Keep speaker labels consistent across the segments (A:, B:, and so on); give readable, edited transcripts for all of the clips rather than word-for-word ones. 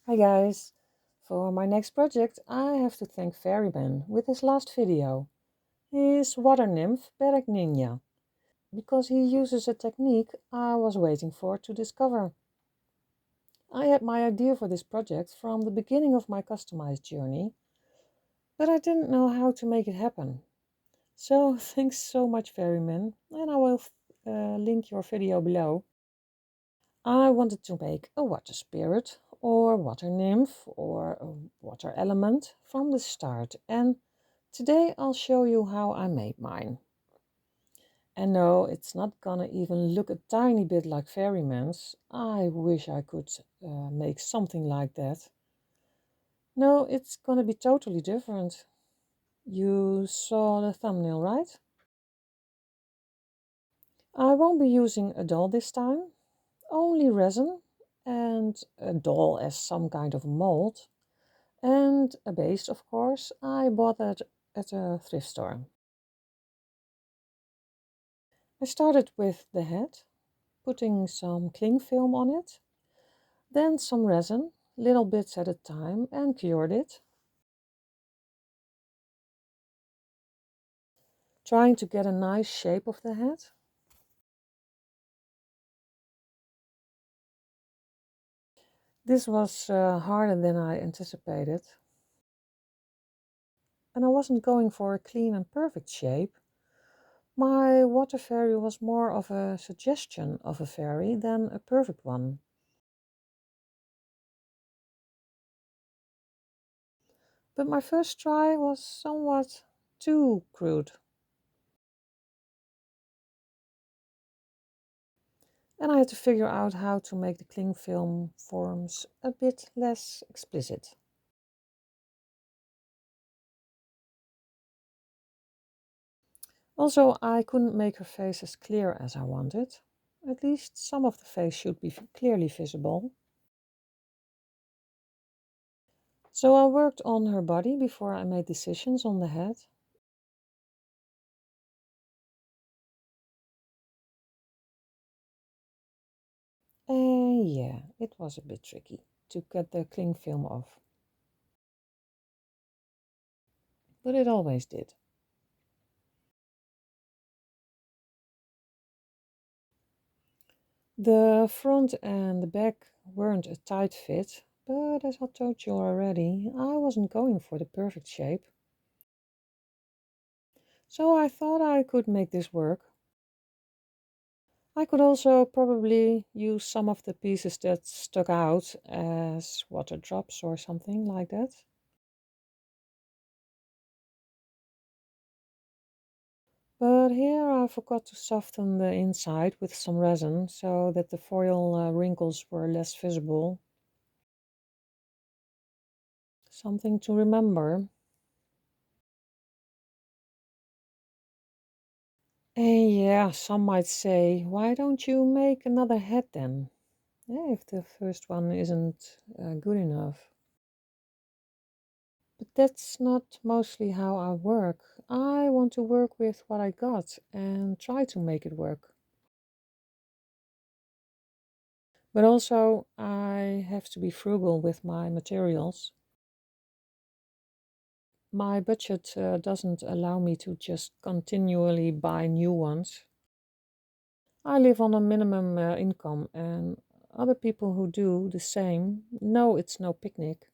A: Hi guys! For my next project I have to thank Fairyman with his last video, his water nymph Ninja, because he uses a technique I was waiting for to discover. I had my idea for this project from the beginning of my customized journey, but I didn't know how to make it happen. So thanks so much Fairyman, and I will link your video below. I wanted to make a water spirit or water nymph or a water element from the start, and today I'll show you how I made mine. And no, it's not gonna even look a tiny bit like Fairyman's. I wish I could make something like that. No, it's gonna be totally different. You saw the thumbnail, right? I won't be using a doll this time, only resin and a doll as some kind of mold. And a base, of course, I bought that at a thrift store. I started with the head, putting some cling film on it, then some resin, little bits at a time, and cured it, trying to get a nice shape of the head. This was harder than I anticipated, and I wasn't going for a clean and perfect shape. My water fairy was more of a suggestion of a fairy than a perfect one. But my first try was somewhat too crude, and I had to figure out how to make the cling film forms a bit less explicit. Also, I couldn't make her face as clear as I wanted. At least some of the face should be clearly visible. So I worked on her body before I made decisions on the head. And yeah, it was a bit tricky to get the cling film off. But it always did. The front and the back weren't a tight fit, but as I told you already, I wasn't going for the perfect shape. So I thought I could make this work. I could also probably use some of the pieces that stuck out as water drops or something like that. But here I forgot to soften the inside with some resin so that the foil wrinkles were less visible. Something to remember. And yeah, some might say, why don't you make another head then? Yeah, if the first one isn't good enough. But that's not mostly how I work. I want to work with what I got and try to make it work. But also, I have to be frugal with my materials. My budget doesn't allow me to just continually buy new ones. I live on a minimum income, and other people who do the same know it's no picnic.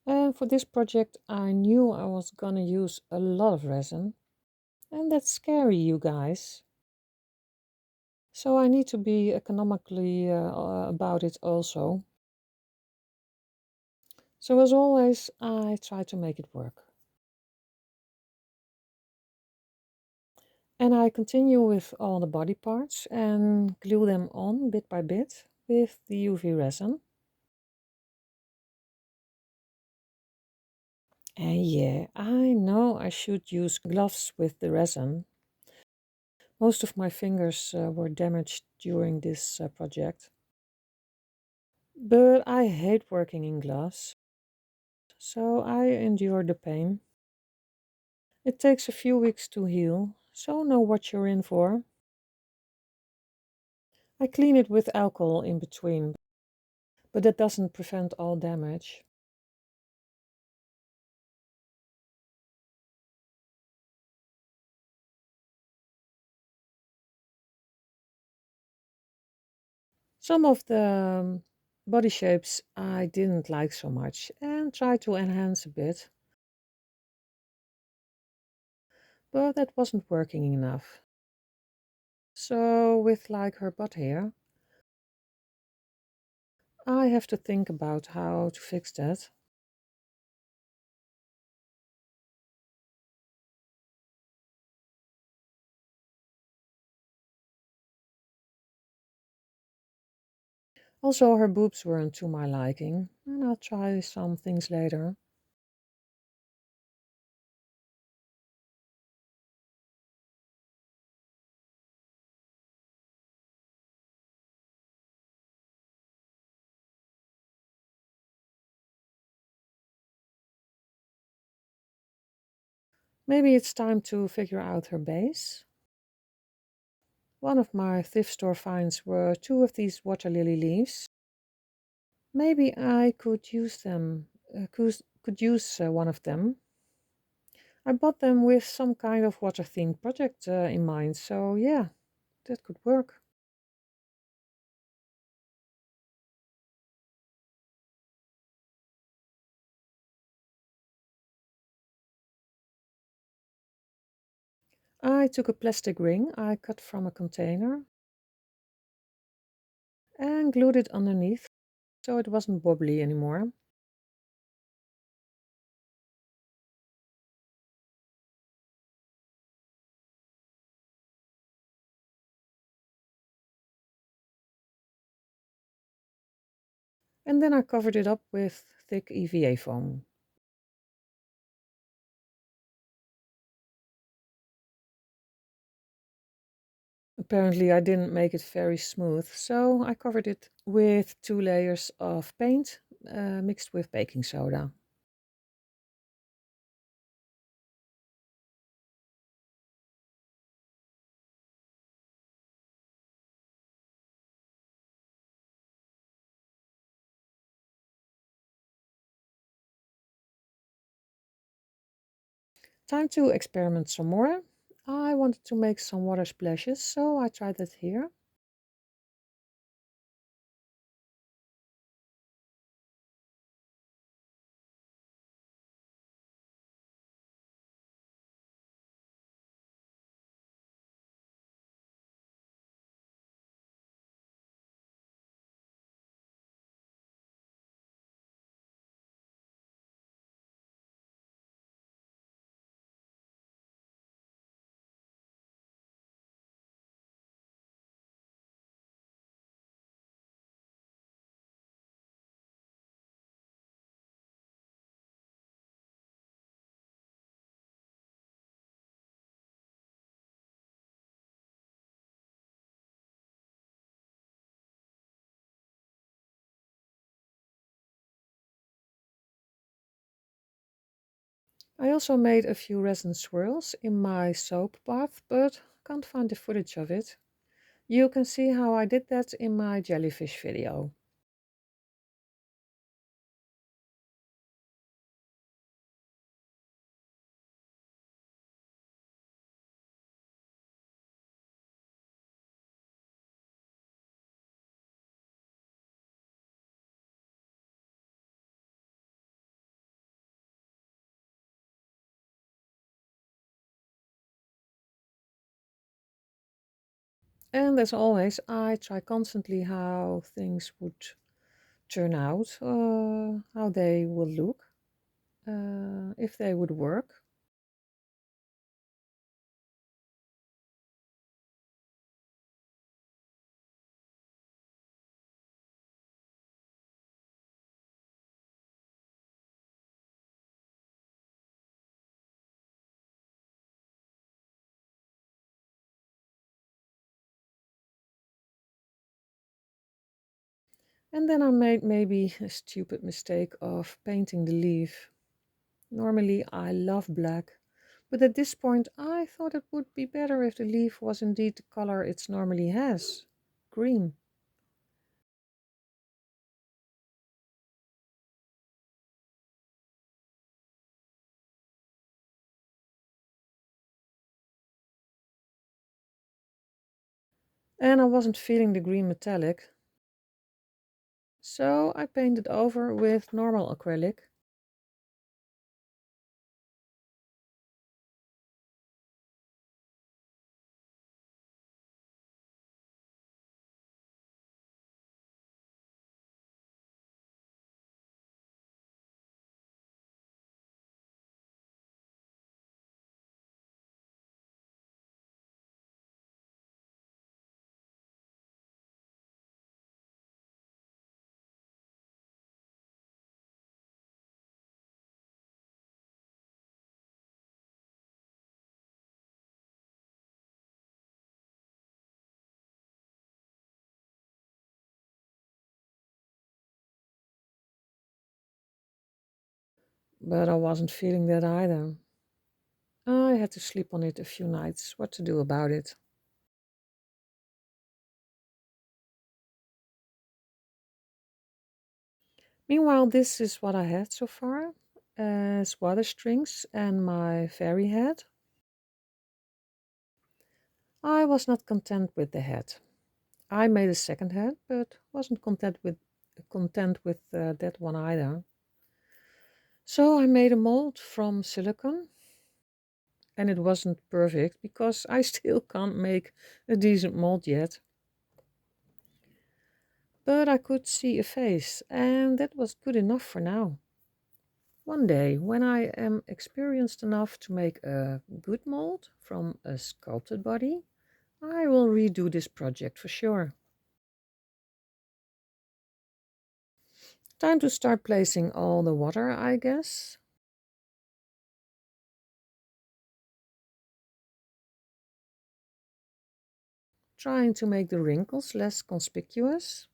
A: And for this project, I knew I was gonna use a lot of resin, and that's scary, you guys. So I need to be economically about it also. So as always, I try to make it work. And I continue with all the body parts and glue them on bit by bit with the UV resin. And yeah, I know I should use gloves with the resin. Most of my fingers were damaged during this project. But I hate working in gloves, so I endure the pain. It takes a few weeks to heal, so know what you're in for. I clean it with alcohol in between, but that doesn't prevent all damage. Some of the body shapes I didn't like so much and tried to enhance a bit, but that wasn't working enough. So with like her butt hair, I have to think about how to fix that. Also, her boobs weren't to my liking, and I'll try some things later. Maybe it's time to figure out her base. One of my thrift store finds were two of these water lily leaves. Maybe I could use them, could use one of them. I bought them with some kind of water themed project in mind, so yeah, that could work. I took a plastic ring I cut from a container and glued it underneath so it wasn't wobbly anymore. And then I covered it up with thick EVA foam. Apparently I didn't make it very smooth, so I covered it with 2 layers of paint mixed with baking soda. Time to experiment some more. I wanted to make some water splashes, so I tried that here. I also made a few resin swirls in my soap bath, but can't find the footage of it. You can see how I did that in my jellyfish video. And as always, I try constantly how things would turn out, how they will look, if they would work. And then I made maybe a stupid mistake of painting the leaf. Normally I love black, but at this point I thought it would be better if the leaf was indeed the color it normally has, green. and I wasn't feeling the green metallic, so I painted over with normal acrylic. But I wasn't feeling that either. I had to sleep on it a few nights. What to do about it? Meanwhile, this is what I had so far as water strings and my fairy head. I was not content with the head. I made a second head, but wasn't content with that one either. So I made a mold from silicone, and it wasn't perfect because I still can't make a decent mold yet. But I could see a face, and that was good enough for now. One day, when I am experienced enough to make a good mold from a sculpted body, I will redo this project for sure. Time to start placing all the water, I guess. Trying to make the wrinkles less conspicuous.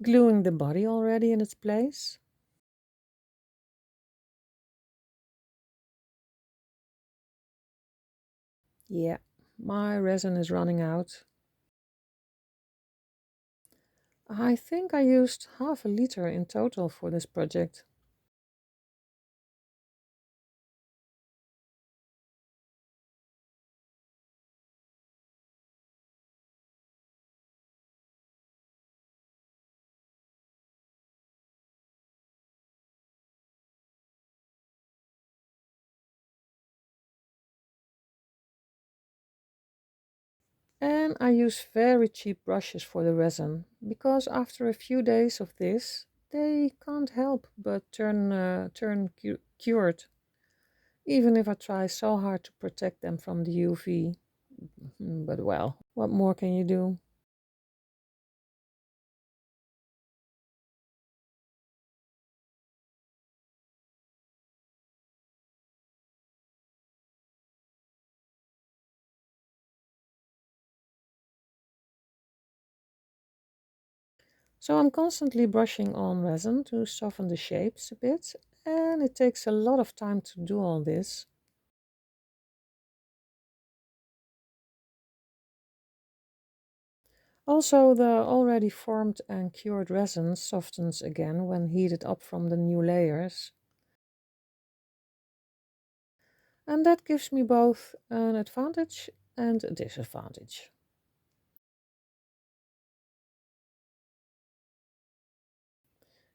A: Gluing the body already in its place. Yeah, my resin is running out. I think I used half a liter in total for this project. And I use very cheap brushes for the resin, because after a few days of this, they can't help but turn cured, even if I try so hard to protect them from the UV. But well, what more can you do? So I'm constantly brushing on resin to soften the shapes a bit, and it takes a lot of time to do all this. Also, the already formed and cured resin softens again when heated up from the new layers. And that gives me both an advantage and a disadvantage.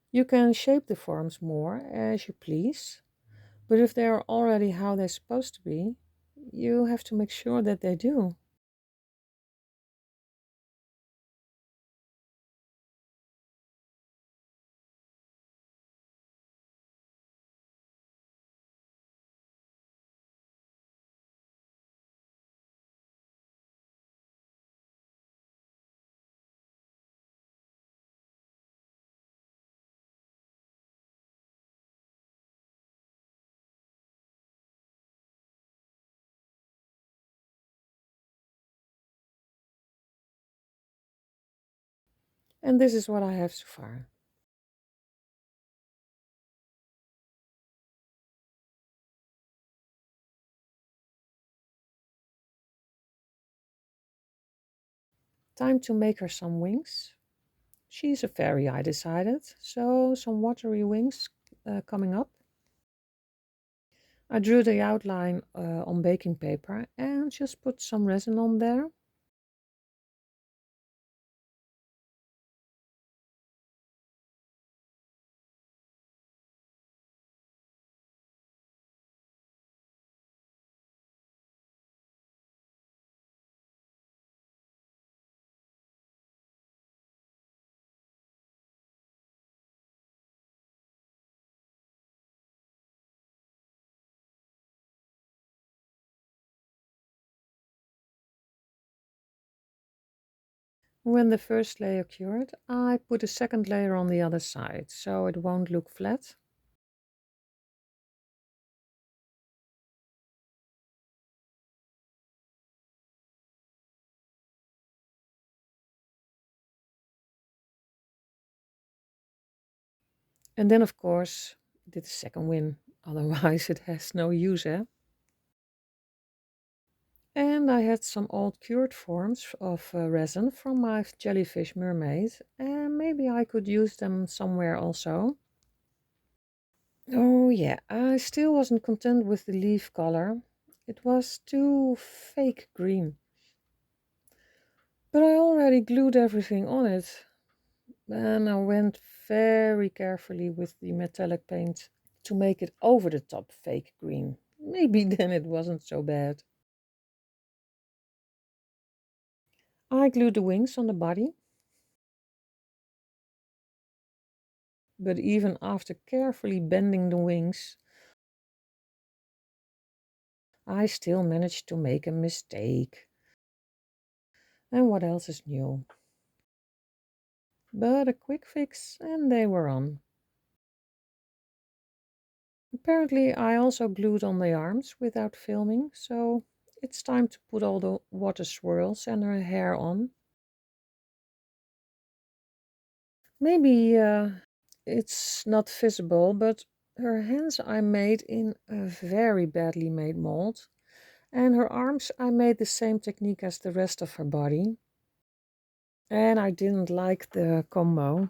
A: You can shape the forms more as you please, but if they are already how they're supposed to be, you have to make sure that they do. And this is what I have so far. Time to make her some wings. She's a fairy, I decided, so some watery wings coming up. I drew the outline on baking paper and just put some resin on there. When the first layer cured, I put a second layer on the other side, so it won't look flat. And then, of course, did the second wing, otherwise it has no use, eh? And I had some old cured forms of resin from my jellyfish mermaid, and maybe I could use them somewhere also. Oh yeah, I still wasn't content with the leaf color. It was too fake green. But I already glued everything on it, and I went very carefully with the metallic paint to make it over the top fake green. Maybe then it wasn't so bad. I glued the wings on the body, but even after carefully bending the wings, I still managed to make a mistake. And what else is new? But a quick fix and they were on. Apparently I also glued on the arms without filming, so it's time to put all the water swirls and her hair on. Maybe it's not visible, but her hands I made in a very badly made mold, and her arms I made the same technique as the rest of her body. And I didn't like the combo.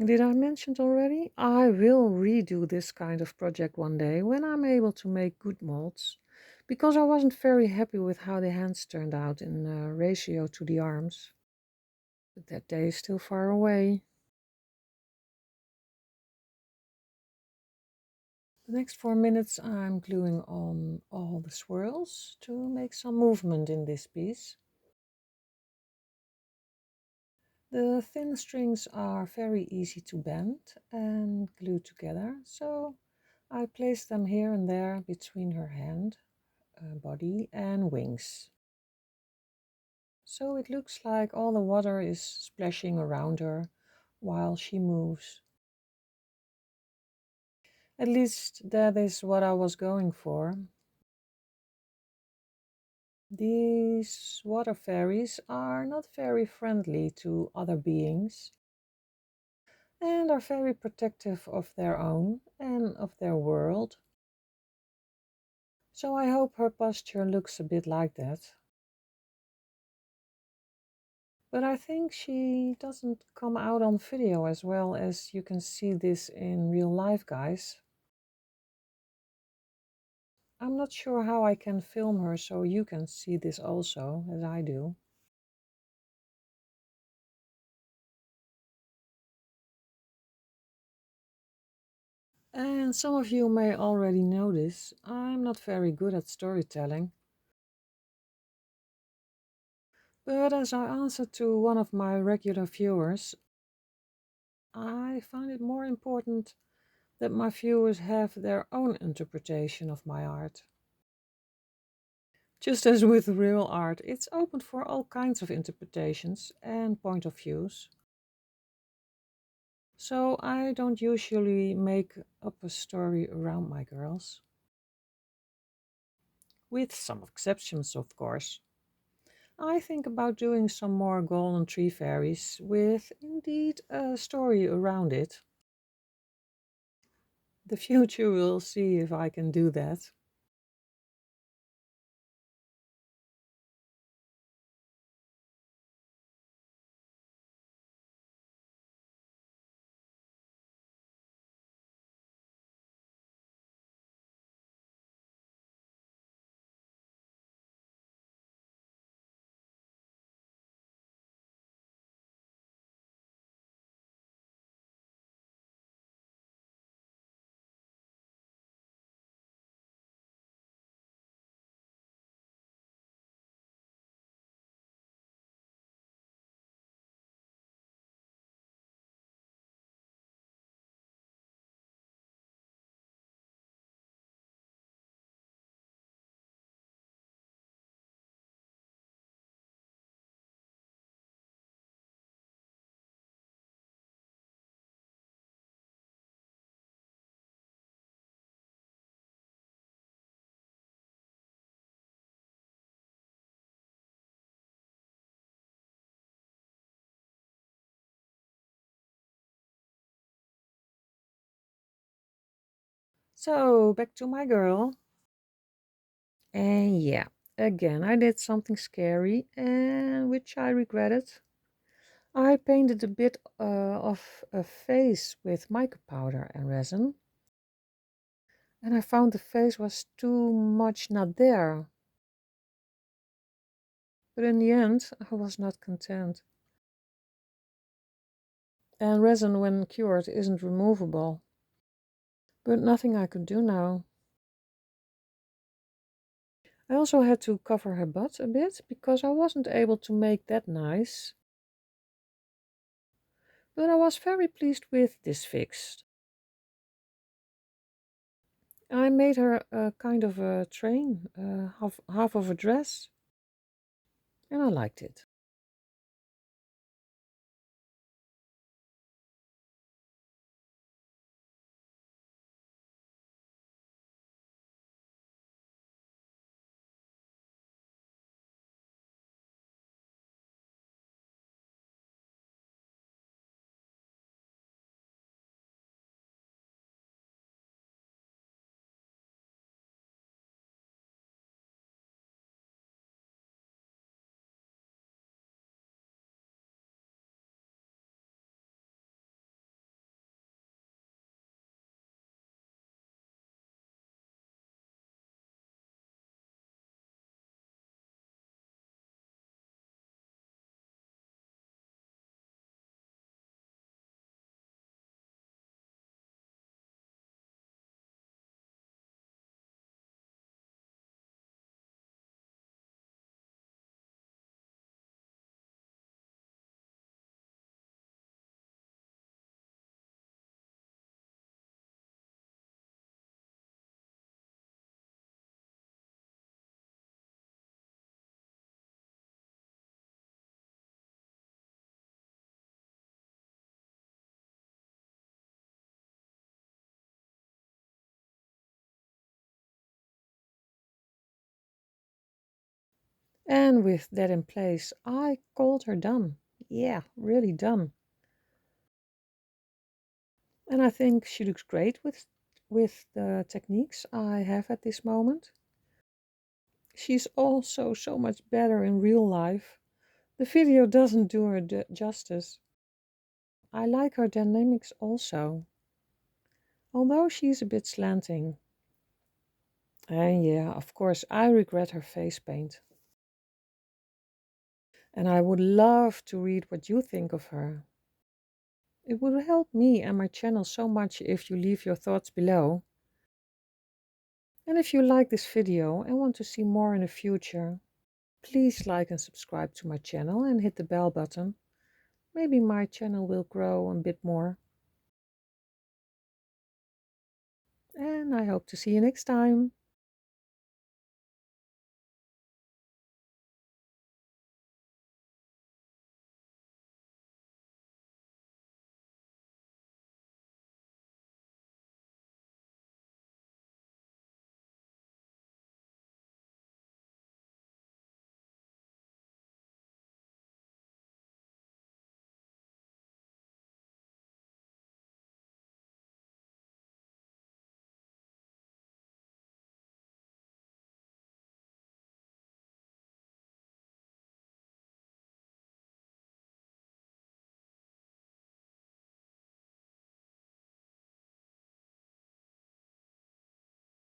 A: Did I mention it already? I will redo this kind of project one day when I'm able to make good molds, because I wasn't very happy with how the hands turned out in ratio to the arms. But that day is still far away. The next 4 minutes I'm gluing on all the swirls to make some movement in this piece. The thin strings are very easy to bend and glue together, so I place them here and there between her hand, body and wings. So it looks like all the water is splashing around her while she moves. At least that is what I was going for. These water fairies are not very friendly to other beings and are very protective of their own and of their world. So I hope her posture looks a bit like that. But I think she doesn't come out on video as well as you can see this in real life, guys. I'm not sure how I can film her so you can see this also, as I do. And some of you may already know this, I'm not very good at storytelling. But as I answered to one of my regular viewers, I find it more important that my viewers have their own interpretation of my art. Just as with real art, it's open for all kinds of interpretations and point of views. So I don't usually make up a story around my girls. With some exceptions, of course. I think about doing some more golden tree fairies with indeed a story around it. The future will see if I can do that. So, back to my girl. And yeah, again, I did something scary and which I regretted. I painted a bit of a face with mica powder and resin, and I found the face was too much not there. But in the end, I was not content. And resin, when cured, isn't removable. But nothing I could do now. I also had to cover her butt a bit because I wasn't able to make that nice. But I was very pleased with this fix. I made her a kind of a train, half of a dress, and I liked it. And with that in place, I called her done. Yeah, really done. And I think she looks great with the techniques I have at this moment. She's also so much better in real life. The video doesn't do her justice. I like her dynamics also, although she's a bit slanting. And yeah, of course, I regret her face paint. And I would love to read what you think of her. It would help me and my channel so much if you leave your thoughts below. And if you like this video and want to see more in the future, please like and subscribe to my channel and hit the bell button. Maybe my channel will grow a bit more. And I hope to see you next time.